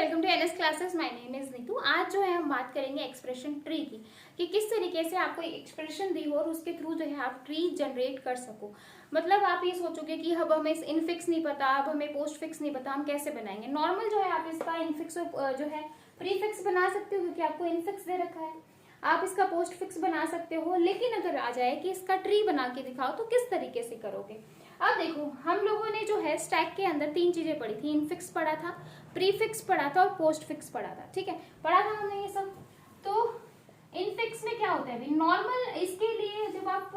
Welcome to NS classes. My name is Neetu. आज जो है हम बात करेंगे एक्सप्रेशन ट्री की कि किस तरीके से आपको एक्सप्रेशन दी हो और उसके थ्रू जो है आप ट्री जनरेट कर सको। मतलब आप ये सोचोगे कि अब हमें इनफिक्स नहीं पता, अब हमें पोस्ट फिक्स नहीं पता, हम कैसे बनाएंगे। नॉर्मल जो है आप इसका इनफिक्स जो है प्रीफिक्स बना सकते हो क्योंकि आपको इनफिक्स दे रखा है। आप इसका पोस्ट फिक्स बना सकते हो, लेकिन अगर आ जाए कि इसका ट्री बना के दिखाओ तो किस तरीके से करोगे। अब देखो, हम लोगों ने जो है स्टैक के अंदर तीन चीजें पढ़ी थी। इनफिक्स पढ़ा था, प्रीफिक्स पढ़ा था और पोस्ट फिक्स पढ़ा था। ठीक है, पढ़ा था हमने ये सब। तो इनफिक्स में क्या होता है अभी नॉर्मल, इसके लिए जब आप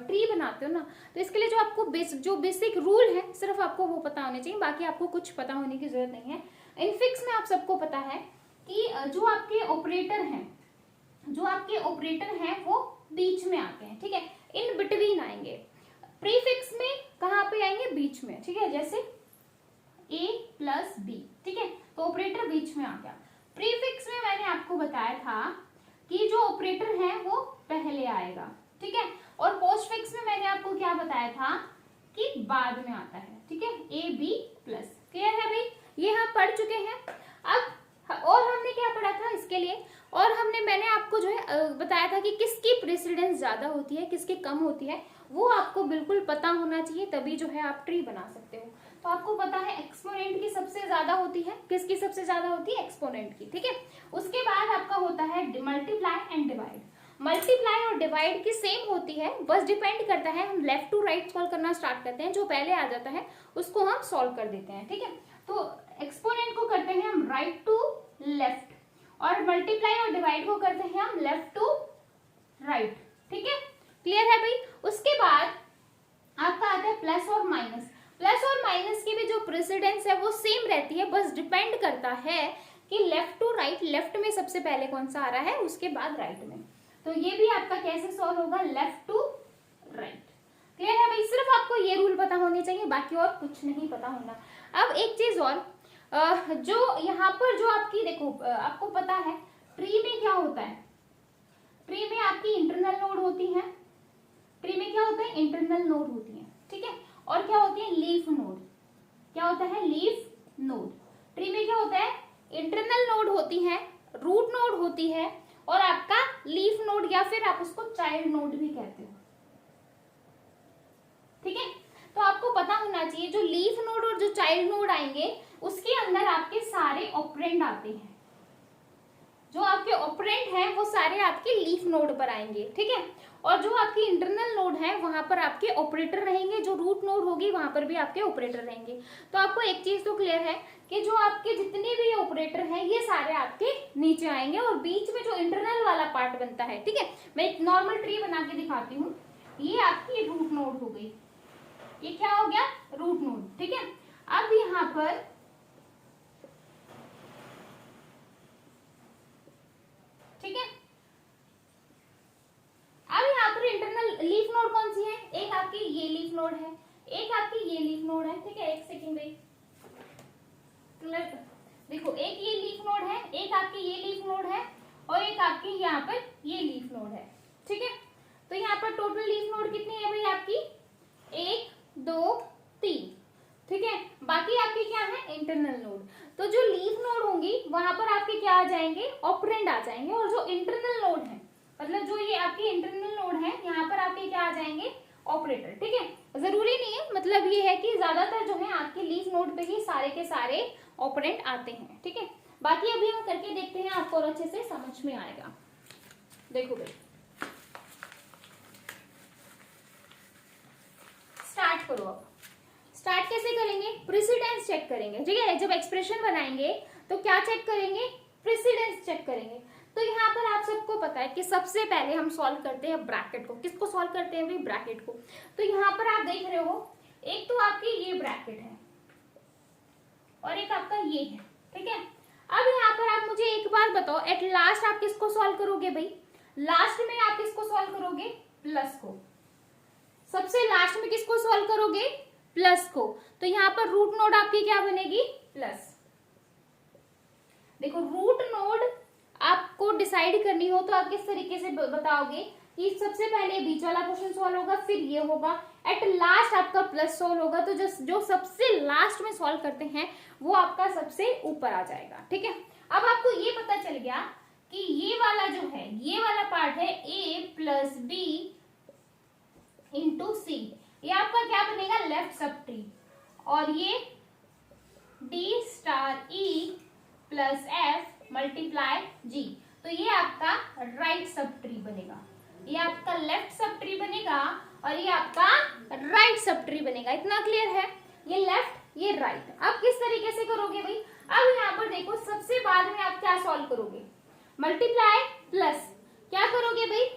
ट्री बनाते हो ना, तो इसके लिए जो आपको जो बेसिक रूल है सिर्फ आपको वो पता होने चाहिए, बाकी आपको कुछ पता होने की जरूरत नहीं है। इनफिक्स में आप सबको पता है कि जो आपके ऑपरेटर हैं वो बीच में आते हैं। ठीक है, इन बिटवीन आएंगे। प्रीफिक्स में कहाँ पे आएंगे? बीच में। ठीक है, जैसे a प्लस बी। ठीक है, तो ऑपरेटर बीच में आ गया। प्रीफिक्स में मैंने आपको बताया था कि जो ऑपरेटर है वो पहले आएगा। ठीक है, और पोस्टफिक्स में मैंने आपको क्या बताया था कि बाद में आता है। ठीक है, ए बी प्लस। क्लियर है भाई? ये हम पढ़ चुके हैं। अब और हमने क्या पढ़ा था इसके लिए, और मैंने आपको जो है बताया था कि किसकी प्रेसिडेंस ज्यादा होती है, किसकी कम होती है, वो आपको बिल्कुल पता होना चाहिए, तभी जो है आप ट्री बना सकते हो। तो आपको पता है एक्सपोनेंट की सबसे ज्यादा होती है। किसकी सबसे ज्यादा होती है? एक्सपोनेंट की। ठीक है, उसके बाद आपका होता है मल्टीप्लाई एंड डिवाइड। मल्टीप्लाई और डिवाइड की सेम होती है, बस डिपेंड करता है हम लेफ्ट टू राइट सॉल्व करना स्टार्ट करते हैं, जो पहले आ जाता है उसको हम सॉल्व कर देते हैं। ठीक है, तो एक्सपोनेंट को करते हैं हम राइट टू लेफ्ट, और मल्टीप्लाई और डिवाइड को करते हैं हम लेफ्ट टू राइट। ठीक है, क्लियर है भाई? उसके बाद आपका आता है प्लस और माइनस। प्लस और माइनस की भी जो प्रेसिडेंस है वो सेम रहती है, बस डिपेंड करता है कि लेफ्ट टू राइट, लेफ्ट में सबसे पहले कौन सा आ रहा है, उसके बाद राइट में। तो ये भी आपका कैसे सॉल्व होगा? Left to right. क्लियर है भाई? सिर्फ आपको ये रूल पता होने चाहिए, बाकी और कुछ नहीं पता होना। अब एक चीज और, जो यहाँ पर जो आपकी देखो, आपको पता है ट्री में क्या होता है? ट्री में आपकी इंटरनल नोड होती है। ट्री में क्या होता है? इंटरनल नोड होती है। ठीक है, और क्या होती है? Leaf node. क्या होता है? Leaf node. ट्री में क्या होता है? इंटरनल नोड होती है, रूट नोड होती है, और आपका लीफ नोड, या फिर आप उसको चाइल्ड नोड भी कहते हो। ठीक है, तो आपको पता होना चाहिए जो लीफ नोड और जो चाइल्ड नोड आएंगे उसके अंदर आपके सारे ऑपरेंड आते हैं। जो आपके ऑपरेंड हैं वो सारे आपके लीफ नोड पर आएंगे। ठीक है, और जो आपकी इंटरनल नोड है वहां पर आपके ऑपरेटर रहेंगे, जो रूट नोड होगी वहां पर भी आपके ऑपरेटर रहेंगे। तो आपको एक चीज तो क्लियर है कि जो आपके जितने भी ऑपरेटर हैं ये सारे आपके नीचे आएंगे, और बीच में जो इंटरनल वाला पार्ट बनता है। ठीक है, मैं एक नॉर्मल ट्री बना के दिखाती हूँ। ये आपकी रूट नोड हो गई। ये क्या हो गया? Root node. ठीक है, अब यहाँ पर ठीक है, अब यहाँ पर इंटरनल लीफ नोड कौन सी है? एक आपकी ये लीफ नोड है, एक आपकी ये लीफ नोड है। ठीक है, एक सेकंड भाई, देखो, एक ये लीफ नोड है, एक आपकी ये लीफ नोड है, और एक आपकी यहाँ पर ये लीफ नोड है। ठीक है, तो यहाँ पर टोटल लीफ नोड कितनी है भाई आपकी? 1 2 3। ठीक है, बाकी आपकी क्या है? Internal node. तो जो लीफ नोड होंगी वहां पर आपके क्या आ जाएंगे? ऑपरेंड आ जाएंगे, और जो इंटरनल नोड है, मतलब जो ये आपकी इंटरनल नोड है, यहाँ पर आपके क्या आ जाएंगे? ऑपरेटर। ठीक है, जरूरी नहीं है, मतलब ये है कि ज्यादातर जो है आपके लीफ नोड पे ही सारे के सारे ऑपरेंड आते हैं। ठीक है, बाकी अभी हम करके देखते हैं, आपको और अच्छे से समझ में आएगा। देखो भाई, स्टार्ट करो। अब स्टार्ट कैसे करेंगे? प्रेसिडेंस चेक करेंगे। ठीक है, जब एक्सप्रेशन बनाएंगे तो क्या चेक करेंगे? प्रेसिडेंस चेक करेंगे। तो यहाँ पर आप सबको पता है कि सबसे पहले हम सॉल्व करते हैं ब्रैकेट को। किसको सॉल्व करते हैं भाई? ब्रैकेट को। तो यहाँ पर आप देख रहे हो, एक तो आपकी ये ब्रैकेट है और एक आपका ये है। ठीक है, अब यहाँ पर आप मुझे एक बार बताओ, एट लास्ट आप किसको सॉल्व करोगे भाई? लास्ट में आप किसको सॉल्व करोगे? प्लस को। सबसे लास्ट में किसको सॉल्व करोगे? प्लस को। तो यहाँ पर रूट नोड आपकी क्या बनेगी? प्लस। देखो, रूट नोड आपको डिसाइड करनी हो तो आप किस तरीके से बताओगे कि सबसे पहले बीच वाला क्वेश्चन सॉल्व होगा, फिर ये होगा, एट लास्ट आपका प्लस सॉल्व होगा, तो जो सबसे लास्ट में सॉल्व करते हैं वो आपका सबसे ऊपर आ जाएगा। ठीक है, अब आपको ये पता चल गया कि ये वाला जो है, ये वाला पार्ट है a प्लस बी इंटू सी, ये आपका क्या बनेगा, लेफ्ट सब ट्री, और ये d star e plus f multiply g, तो ये आपका राइट सब ट्री बनेगा। ये आपका लेफ्ट सब ट्री बनेगा और ये आपका राइट सब ट्री बनेगा। इतना क्लियर है, ये लेफ्ट ये राइट। अब किस तरीके से करोगे भाई, अब यहाँ पर देखो सबसे बाद में आप क्या सॉल्व करोगे, मल्टीप्लाई प्लस, क्या करोगे भाई,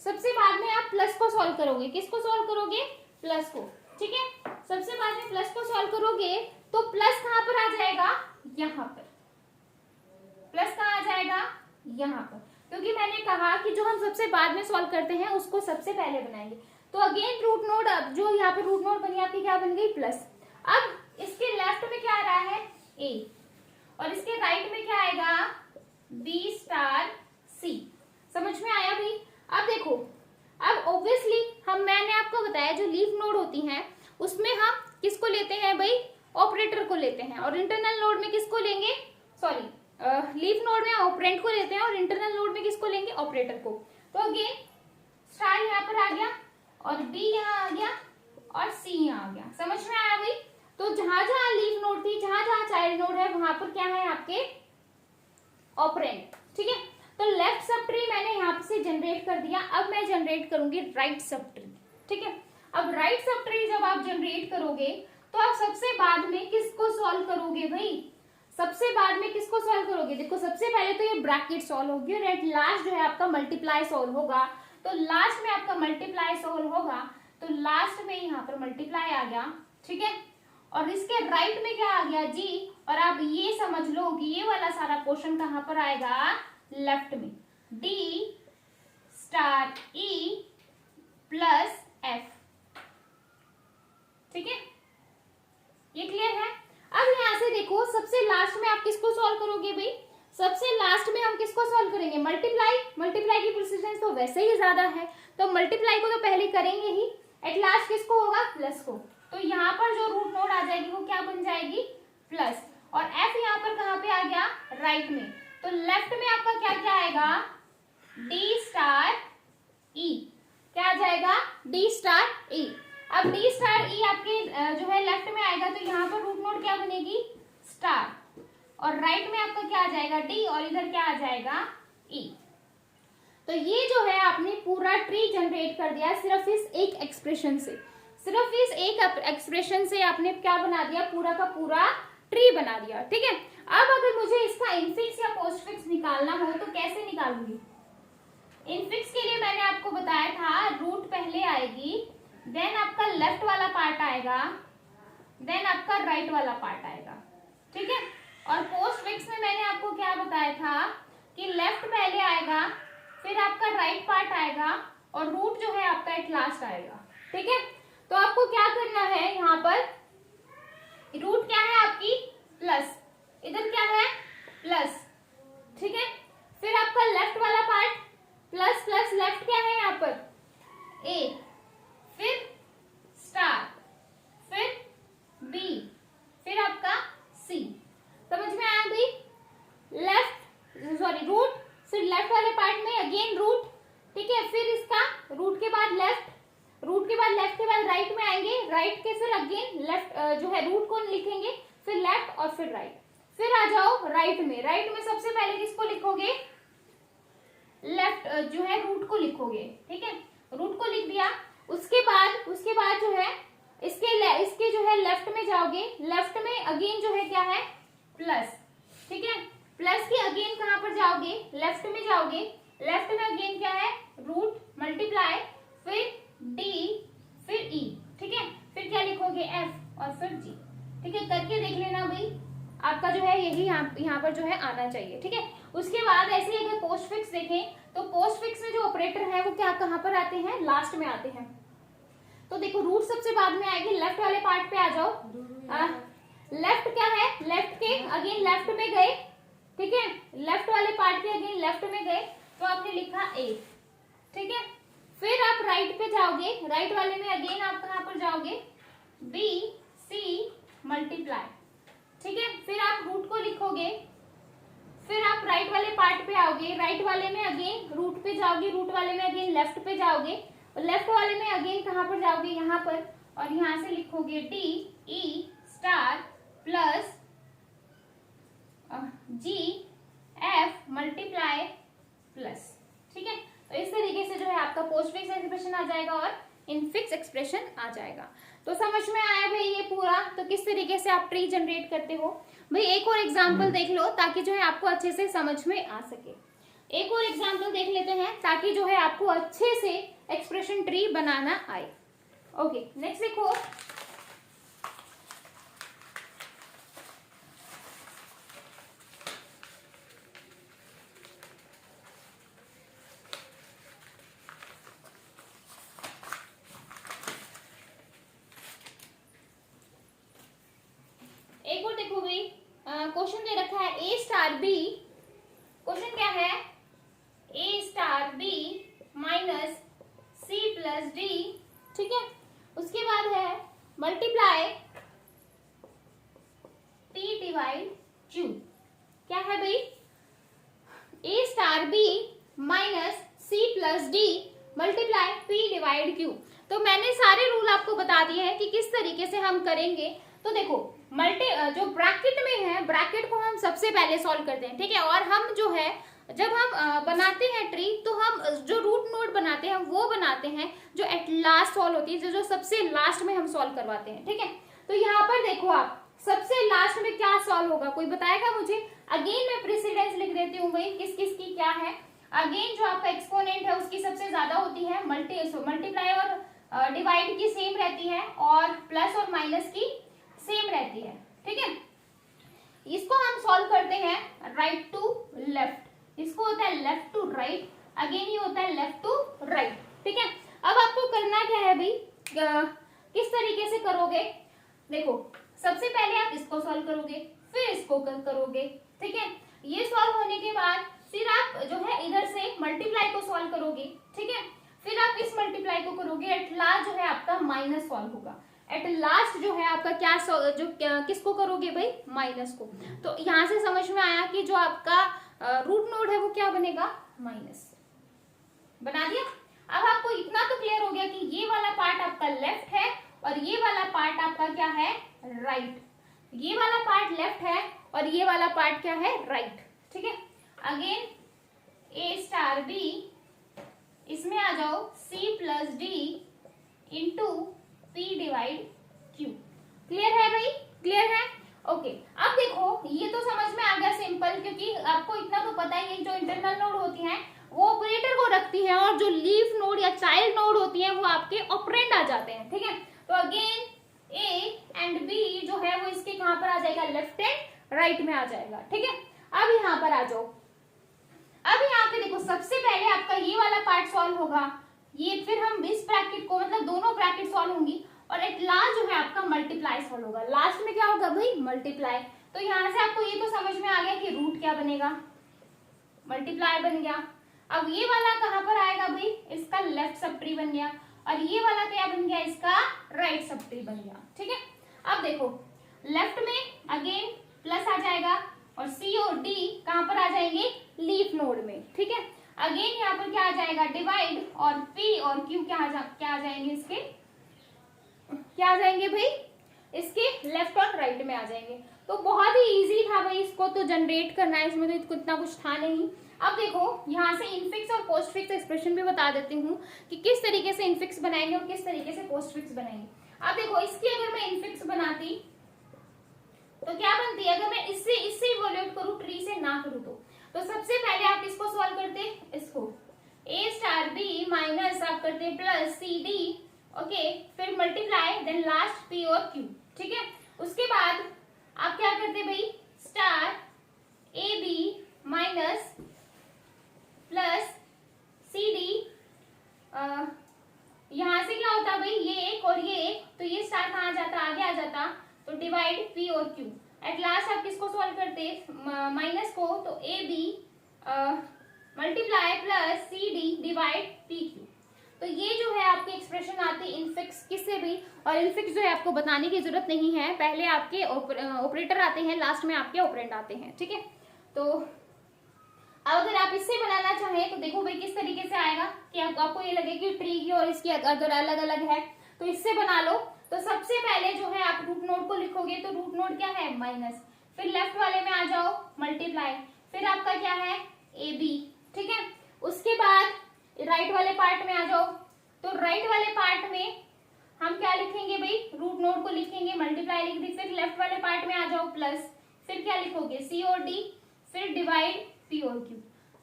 सबसे बाद में आप प्लस को सॉल्व करोगे। किसको सॉल्व करोगे, प्लस को। ठीक है, सबसे बाद में प्लस को सॉल्व करोगे तो प्लस कहां पर आ जाएगा, यहाँ पर। प्लस कहां आ जाएगा, यहाँ पर, क्योंकि मैंने कहा कि जो हम सबसे बाद में सॉल्व करते हैं उसको सबसे पहले बनाएंगे। तो अगेन रूट नोड, जो यहाँ पर रूट नोड बनी आपकी क्या बन गई, प्लस। अब इसके लेफ्ट में क्या आ रहा है, a, और इसके राइट में क्या आएगा, b स्टार c। समझ में आया भाई। अब देखो, अब ऑब्वियसली मैंने आपको बताया जो लीफ नोड होती हैं उसमें हम किसको लेते हैं भाई, ऑपरेटर को लेते हैं, और इंटरनल नोड में किसको लेंगे, सॉरी लीफ नोड में ऑपरेंड को लेते हैं और इंटरनल नोड में किसको लेंगे, ऑपरेटर को। तो अगेन स्टार यहाँ पर आ गया और b यहाँ आ गया और c यहाँ आ गया। समझ में आया भाई। तो जहां जहां लीफ नोड थी, जहां जहां चाइल्ड नोड है, वहां पर क्या है आपके ऑपरेंड। ठीक है, तो लेफ्ट सब ट्री मैंने यहाँ से जनरेट कर दिया। अब मैं जनरेट करूंगी राइट सब ट्री। ठीक है, अब राइट सब ट्री जब आप जनरेट करोगे तो आप सबसे बाद में किसको सॉल्व करोगे भाई, सबसे बाद में किसको सॉल्व करोगे, देखो सबसे पहले तो ये ब्रैकेट सॉल्व होगी और एट लास्ट जो है आपका मल्टीप्लाई सॉल्व होगा। तो लास्ट में आपका मल्टीप्लाई सॉल्व होगा, तो लास्ट में यहाँ पर मल्टीप्लाई आ गया। ठीक है, और इसके राइट में क्या आ गया, जी, और आप ये समझ लो कि ये वाला सारा पोर्शन कहां पर आएगा, लेफ्ट में, d star e plus f। ठीक है, ये क्लियर है। अब यहां से देखो सबसे लास्ट में आप किसको सॉल्व करोगे भाई, सबसे लास्ट में हम किसको सॉल्व करेंगे, मल्टीप्लाई। मल्टीप्लाई की प्रेसिडेंस तो वैसे ही ज्यादा है, तो मल्टीप्लाई को तो पहले करेंगे ही, एट लास्ट किसको होगा, प्लस को। तो यहाँ पर जो रूट नोड आ जाएगी वो क्या बन जाएगी, प्लस, और f यहाँ पर कहाँ पे आ गया, राइट में। तो लेफ्ट में आपका क्या क्या आएगा, d स्टार e, क्या आ जाएगा, d स्टार e। अब d स्टार e आपके जो है लेफ्ट में आएगा, तो यहाँ पर रूट नोड क्या बनेगी, स्टार, और राइट में आपका क्या आ जाएगा, d, और इधर क्या आ जाएगा, e। तो ये जो है आपने पूरा ट्री जनरेट कर दिया सिर्फ इस एक एक्सप्रेशन से। सिर्फ इस एक एक्सप्रेशन से आपने क्या बना दिया, पूरा का पूरा ट्री बना दिया। ठीक है, अब अगर मुझे इसका इनफिक्स या पोस्टफिक्स निकालना हो तो कैसे निकालूंगी, इनफिक्स के लिए मैंने आपको बताया था रूट पहले आएगी, देन आपका लेफ्ट वाला पार्ट आएगा, देन आपका राइट वाला पार्ट आएगा। ठीक है, और पोस्टफिक्स में मैंने आपको क्या बताया था कि लेफ्ट पहले आएगा, फिर आपका राइट पार्ट आएगा, और रूट जो है आपका एट लास्ट आएगा। ठीक है, तो आपको क्या करना है, यहाँ पर रूट क्या है आपकी, प्लस, इधर क्या है, प्लस। ठीक है, फिर आपका लेफ्ट वाला पार्ट प्लस प्लस, लेफ्ट क्या है यहाँ पर, a, फिर स्टार, फिर b, फिर आपका c। समझ में आया भाई, लेफ्ट सॉरी रूट, फिर लेफ्ट वाले पार्ट में अगेन रूट। ठीक है, फिर इसका रूट के बाद लेफ्ट, रूट के बाद लेफ्ट के बाद राइट में आएंगे, राइट के फिर अगेन लेफ्ट जो है रूट को लिखेंगे, फिर लेफ्ट और फिर राइट। फिर आ जाओ राइट में, राइट में सबसे पहले किसको लिखोगे, लेफ्ट जो है रूट को लिखोगे। ठीक है, रूट को लिख दिया, उसके बाद जो है इसके जो है लेफ्ट में जाओगे, लेफ्ट में अगेन जो है क्या है, प्लस। ठीक है, प्लस के अगेन कहां पर जाओगे, लेफ्ट में जाओगे, लेफ्ट में अगेन क्या है, रूट मल्टीप्लाई, फिर d, फिर e। ठीक है, फिर क्या लिखोगे, f, और फिर g। ठीक है, करके देख लेना भाई, आपका जो है यही यहाँ पर जो है आना चाहिए। ठीक है, उसके बाद ऐसे ही अगर पोस्टफिक्स देखें तो पोस्टफिक्स में जो ऑपरेटर है वो क्या कहाँ पर आते हैं, लास्ट में आते हैं। तो देखो रूट सबसे बाद में आएगी, लेफ्ट वाले पार्ट पे आ जाओ, लेफ्ट क्या है, लेफ्ट के अगेन लेफ्ट में गए। ठीक है, लेफ्ट वाले पार्ट के अगेन लेफ्ट में गए, तो आपने लिखा a। ठीक है, फिर आप राइट पे जाओगे, राइट वाले में अगेन आप कहां पर जाओगे, बी सी मल्टीप्लाई, ठीक है। फिर आप रूट को लिखोगे, फिर आप राइट वाले पार्ट पे आओगे, राइट वाले में अगेन रूट पे जाओगे, रूट वाले में अगेन लेफ्ट पे जाओगे, और लेफ्ट वाले में अगेन कहां पर जाओगे, यहाँ पर, और यहां से लिखोगे डी ई स्टार प्लस जी एफ मल्टीप्लाई प्लस, ठीक है। तो इस तरीके से जो है आपका पोस्ट फिक्स एक्सप्रेशन आ जाएगा और इनफिक्स एक्सप्रेशन आ जाएगा। तो समझ में आया भाई ये पूरा, तो किस तरीके से आप ट्री जनरेट करते हो। भाई एक और एग्जांपल देख लो ताकि जो है आपको अच्छे से समझ में आ सके। एक और एग्जांपल देख लेते हैं ताकि जो है आपको अच्छे से एक्सप्रेशन ट्री बनाना आए। ओके नेक्स्ट देखो, एक और देखो भाई, क्वेश्चन दे रखा है ए स्टार बी, क्वेश्चन क्या है, A star B minus C plus D, ठीक है। उसके बाद है मल्टीप्लाई पी डिवाइड क्यू, क्या है भाई, A star B minus C plus D multiply P divide Q. तो मैंने सारे रूल आपको बता दिए हैं कि किस तरीके से हम करेंगे। तो देखो जो ब्रैकेट में है, ब्रैकेट को हम सबसे पहले सॉल्व करते हैं, ठीक है। और हम जो है जब हम बनाते हैं ट्री तो हम जो रूट नोड बनाते हैं वो बनाते हैं जो एट लास्ट सॉल्व होती है, जो सबसे लास्ट में हम सॉल्व करवाते हैं, ठीक है। तो यहाँ पर देखो आप सबसे लास्ट में क्या सॉल्व होगा, कोई बताएगा मुझे। अगेन मैं प्रेसिडेंस लिख देती हूँ भाई, किस किस की क्या है। अगेन जो आपका एक्सपोनेंट है उसकी सबसे ज्यादा होती है, मल्टीप्लाई और डिवाइड की सेम रहती है, और प्लस और माइनस की सेम रहती है, ठीक है। इसको हम सॉल्व करते हैं राइट टू लेफ्ट, इसको होता है लेफ्ट टू राइट, अगेन ये होता है लेफ्ट टू राइट, ठीक है। अब आपको करना क्या है भाई, किस तरीके से करोगे, देखो सबसे पहले आप इसको सॉल्व करोगे, फिर इसको करोगे, ठीक है। ये सॉल्व होने के बाद फिर आप जो है इधर से मल्टीप्लाई को सॉल्व करोगे, ठीक है। फिर आप इस मल्टीप्लाई को करोगे, एट लास्ट जो है आपका माइनस सॉल्व होगा। एट लास्ट जो है आपका किसको करोगे भाई, माइनस को। तो यहां से समझ में आया कि जो आपका रूट नोड है वो क्या बनेगा, माइनस बना दिया। अब आपको इतना तो क्लियर हो गया कि ये वाला पार्ट आपका लेफ्ट है और ये वाला पार्ट आपका क्या है, राइट। ये वाला पार्ट लेफ्ट है और ये वाला पार्ट क्या है, राइट, ठीक है। अगेन ए स्टार बी, इसमें आ जाओ C plus D into P divide Q. Clear है भाई, क्लियर है, ओके। अब देखो ये तो समझ में आ गया सिंपल, क्योंकि आपको इतना तो पता ही है जो इंटरनल नोड होती है वो ऑपरेटर को रखती है, और जो लीफ नोड या चाइल्ड नोड होती है वो आपके ऑपरेंड आ जाते हैं, ठीक है। तो अगेन ए एंड बी जो है वो इसके कहां पर आ जाएगा, लेफ्ट एंड राइट में आ जाएगा, ठीक है। अब यहाँ पर आ जाओ, अब यहाँ पे देखो सबसे पहले आपका ये वाला पार्ट सॉल्व होगा, ये फिर हम इस ब्रैकेट को मतलब दोनों ब्रैकेट सॉल्व होंगी, और एट लास्ट जो है आपका मल्टीप्लाई सॉल्व होगा। लास्ट में क्या होगा भाई, मल्टीप्लाई। तो यहाँ से आपको ये तो समझ में आ गया कि रूट क्या बनेगा, मल्टीप्लाई बन गया। अब ये वाला कहाँ पर आएगा भाई, इसका लेफ्ट सब ट्री बन गया, और ये वाला क्या बन गया, इसका राइट सब ट्री बन गया, ठीक है। अब देखो लेफ्ट में अगेन प्लस आ जाएगा, और सी और डी कहाँ पर आ जाएंगे, लीफ नोड में, ठीक है। अगेन यहाँ पर क्या आ जाएगा, डिवाइड, और पी और क्यू क्या आ जाएंगे, इसके क्या आ जाएंगे भाई, इसके लेफ्ट और राइट में आ जाएंगे। तो बहुत ही इजी था भाई इसको तो जनरेट करना है, इसमें तो इतना कुछ था नहीं। अब देखो यहाँ से इनफिक्स और पोस्ट फिक्स एक्सप्रेशन भी बता देती हूँ कि किस तरीके से इनफिक्स बनाएंगे और किस तरीके से पोस्ट फिक्स बनाएंगे। अब देखो इसकी अगर मैं इनफिक्स बनाती तो क्या बनती है, अगर मैं इससे इवोल्यूट करूँ ट्री से ना करूँ तो सबसे पहले आप इसको सॉल्व करते, इसको ए स्टार बी माइनस आप करते प्लस सी डी, ओके, फिर मल्टीप्लाई, देन लास्ट पी और क्यू, ठीक है। उसके बाद आप क्या करते भाई, star A B minus plus C D, यहां से क्या होता भाई, ये एक और ये एक, तो ये स्टार कहाँ आ जाता, आगे आ जाता, तो डिवाइड पी और क्यू। एट लास्ट आप किसको सॉल्व करते, माइनस को, तो A B multiply plus C D divide P Q. तो ये जो है आपकी एक्सप्रेशन आती है इनफिक्स किससे भी, और इनफिक्स जो है आपको बताने की जरूरत नहीं है, पहले आपके ऑपरेटर आते हैं, लास्ट में आपके ऑपरेंड आते हैं, ठीक है। तो अब अगर आप इससे बनाना चाहें तो देखो भाई किस तरीके से आएगा कि आपको ये लगे कि ट्री की और इसकी अगर अलग अलग है तो इससे बना लो। तो सबसे पहले जो है आप रूट नोड को लिखोगे, तो रूट नोड क्या है माइनस, फिर लेफ्ट वाले में आ जाओ मल्टीप्लाई, फिर आपका क्या है ए बी, ठीक है। उसके बाद राइट वाले पार्ट में आ जाओ, तो राइट वाले पार्ट में हम क्या लिखेंगे भाई, रूट नोड को लिखेंगे, मल्टीप्लाई लिख दी, फिर लेफ्ट वाले पार्ट में आ जाओ प्लस, फिर क्या लिखोगे सी और डी, फिर डिवाइड पी और क्यू।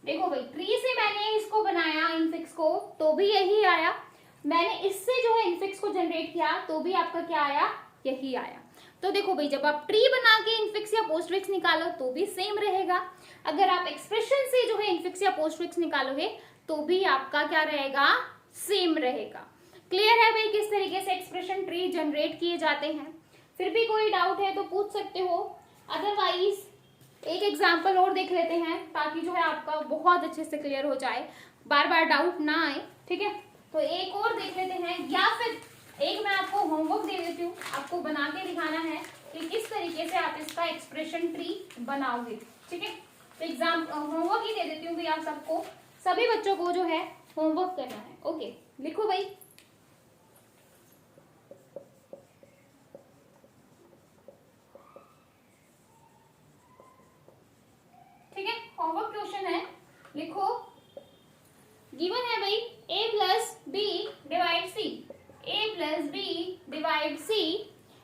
देखो भाई ट्री से मैंने इसको बनाया इनफिक्स को तो भी यही आया, मैंने इससे जो है इनफिक्स को जनरेट किया तो भी आपका क्या आया, यही आया। तो देखो भाई जब आप ट्री बना के इनफिक्स या पोस्टफिक्स निकालो तो भी सेम रहेगा, अगर आप एक्सप्रेशन से जो है इनफिक्स या पोस्टफिक्स निकालोगे तो भी आपका क्या रहेगा, सेम रहेगा। क्लियर है भाई किस तरीके से एक्सप्रेशन ट्री जनरेट किए जाते हैं। फिर भी कोई डाउट है तो पूछ सकते हो, अदरवाइज एक एग्जाम्पल और देख लेते हैं ताकि जो है आपका बहुत अच्छे से क्लियर हो जाए, बार बार डाउट ना आए, ठीक है। तो एक और देख लेते हैं, या फिर एक मैं आपको होमवर्क दे देती हूँ, आपको बना के दिखाना है कि किस तरीके से आप इसका एक्सप्रेशन ट्री बनाओगे, ठीक है। तो एग्जाम होमवर्क ही दे देती हूँ भाई, आप सबको सभी बच्चों को जो है होमवर्क करना है। ओके लिखो भाई, ठीक है। होमवर्क क्वेश्चन है, लिखो गिवन है भाई a plus B divide C, a plus B divide C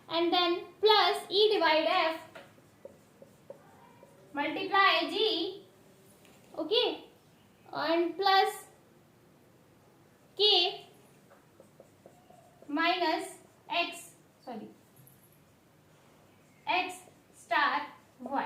and then plus e divide f multiply g, okay, and plus k minus x, sorry x star y,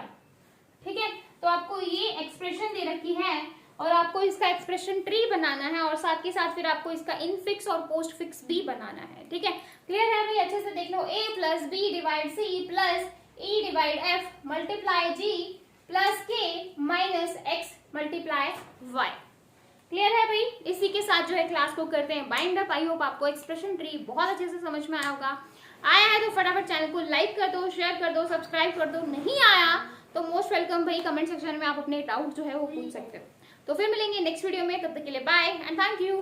ठीक है। तो आपको ये expression दे रखी है और आपको इसका एक्सप्रेशन ट्री बनाना है और साथ के साथ फिर आपको इसका इनफिक्स और पोस्ट फिक्स भी बनाना है, ठीक है। क्लियर है भाई, अच्छे से देख लो, a plus B divide C plus e divide f multiply g plus k minus x multiply y। Clear है भाई, इसी के साथ जो है क्लास को करते हैं बाइंड अप। आई होप आपको एक्सप्रेशन ट्री बहुत अच्छे से समझ में आया होगा। आया है तो फटाफट चैनल को लाइक कर दो, शेयर कर दो, सब्सक्राइब कर दो, नहीं आया तो मोस्ट वेलकम भाई, कमेंट सेक्शन में आप अपने डाउट जो है वो पूछ सकते हो। तो फिर मिलेंगे नेक्स्ट वीडियो में, तब तक के लिए बाय एंड थैंक यू।